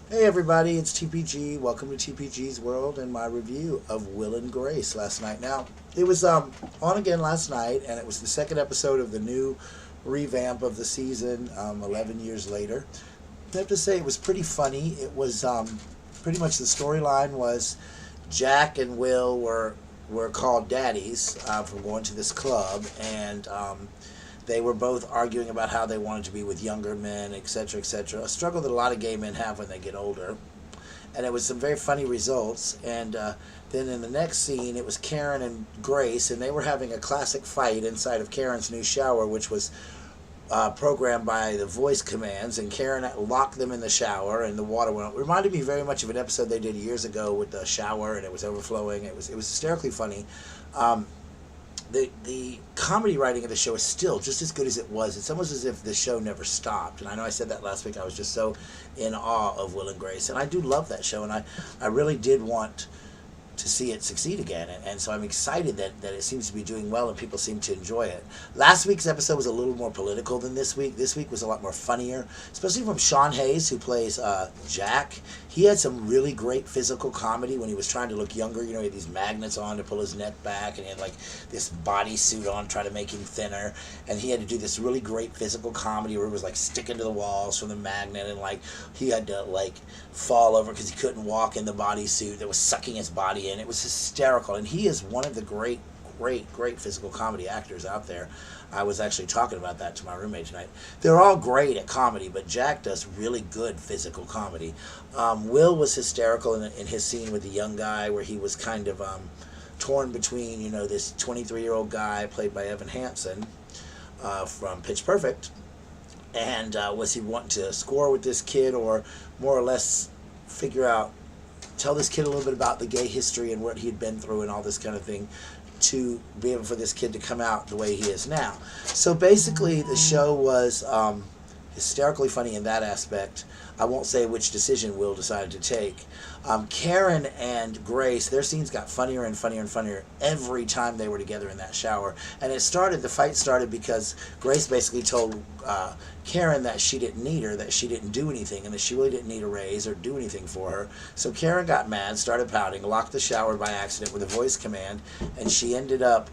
Hey everybody, it's TPG. Welcome to TPG's World and my review of Will and Grace last night. Now, it was on again last night, and it was the second episode of the new revamp of the season, 11 years later. I have to say it was pretty funny. It was pretty much the storyline was Jack and Will were called daddies for going to this club, and they were both arguing about how they wanted to be with younger men, etc., etc. A struggle that a lot of gay men have when they get older. And it was some very funny results. And then in the next scene, it was Karen and Grace, and they were having a classic fight inside of Karen's new shower, which was programmed by the voice commands. And Karen locked them in the shower, and the water went out. It reminded me very much of an episode they did years ago with the shower, and it was overflowing. It was hysterically funny. The comedy writing of the show is still just as good as it was. It's almost as if the show never stopped. And I know I said that last week. I was just so in awe of Will and Grace. And I do love that show. And I really did want to see it succeed again. And so I'm excited that it seems to be doing well and people seem to enjoy it. Last week's episode was a little more political than this week. This week was a lot more funnier, especially from Sean Hayes, who plays Jack. He had some really great physical comedy when he was trying to look younger. You know, he had these magnets on to pull his neck back, and he had like this bodysuit on trying to make him thinner. And he had to do this really great physical comedy where it was like sticking to the walls from the magnet, and like he had to like fall over because he couldn't walk in the bodysuit that was sucking his body in. It was hysterical, and he is one of the great physical comedy actors out there. I was actually talking about that to my roommate tonight. They're all great at comedy, but Jack does really good physical comedy. Will was hysterical in his scene with the young guy where he was kind of torn between, you know, this 23-year-old guy played by Evan Hanson from Pitch Perfect, and was he wanting to score with this kid or more or less tell this kid a little bit about the gay history and what he'd been through and all this kind of thing, to be able for this kid to come out the way he is now. So basically the show was hysterically funny in that aspect. I won't say which decision Will decided to take. Karen and Grace, their scenes got funnier and funnier and funnier every time they were together in that shower. And the fight started because Grace basically told Karen that she didn't need her, that she didn't do anything, and that she really didn't need a raise or do anything for her. So Karen got mad, started pouting, locked the shower by accident with a voice command, and she ended up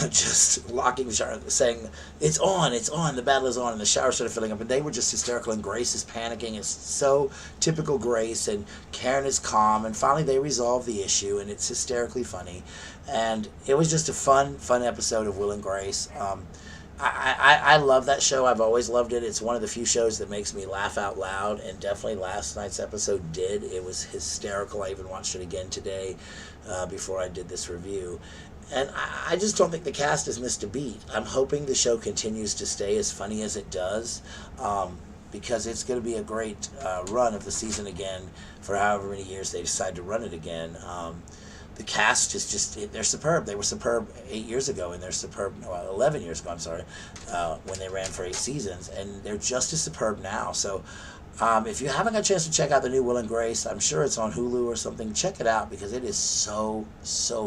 just locking the shower, saying, it's on, the battle is on, and the shower started filling up, and they were just hysterical, and Grace is panicking. It's so typical Grace, and Karen is calm, and finally they resolve the issue, and it's hysterically funny, and it was just a fun episode of Will and Grace. I love that show. I've always loved it. It's one of the few shows that makes me laugh out loud, and definitely last night's episode did. It was hysterical. I even watched it again today before I did this review. And I just don't think the cast has missed a beat. I'm hoping the show continues to stay as funny as it does, because it's going to be a great run of the season again for however many years they decide to run it again. The cast is just, they're superb. They were superb 8 years ago, and they're superb, 11 years ago, I'm sorry, when they ran for 8 seasons, and they're just as superb now. So if you haven't got a chance to check out the new Will and Grace, I'm sure it's on Hulu or something. Check it out, because it is so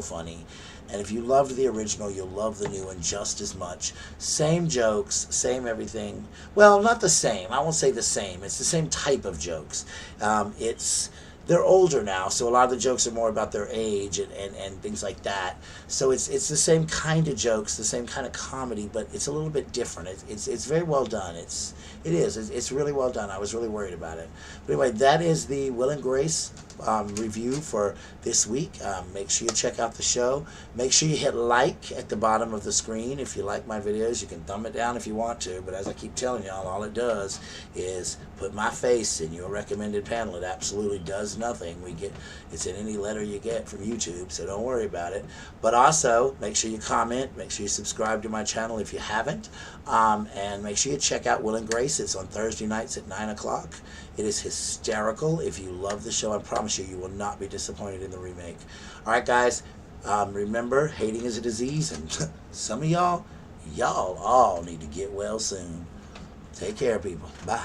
funny. And if you loved the original, you'll love the new one just as much. Same jokes, same everything. Well, not the same. I won't say the same. It's the same type of jokes. They're older now, so a lot of the jokes are more about their age and things like that. So it's the same kind of jokes, the same kind of comedy, but it's a little bit different. It's very well done. It's really well done. I was really worried about it. But anyway, that is the Will and Grace review for this week. Make sure you check out the show. Make sure you hit like at the bottom of the screen. If you like my videos, you can thumb it down if you want to, but as I keep telling y'all, all it does is put my face in your recommended panel. It absolutely does nothing. It's in any letter you get from YouTube, so don't worry about it. But also, make sure you comment, make sure you subscribe to my channel if you haven't, and make sure you check out Will and Grace. It's on Thursday nights at 9 o'clock. It is hysterical. If you love the show, I promise you will not be disappointed in the remake. Alright guys, remember, hating is a disease, and some of y'all all need to get well soon. Take care, people. Bye.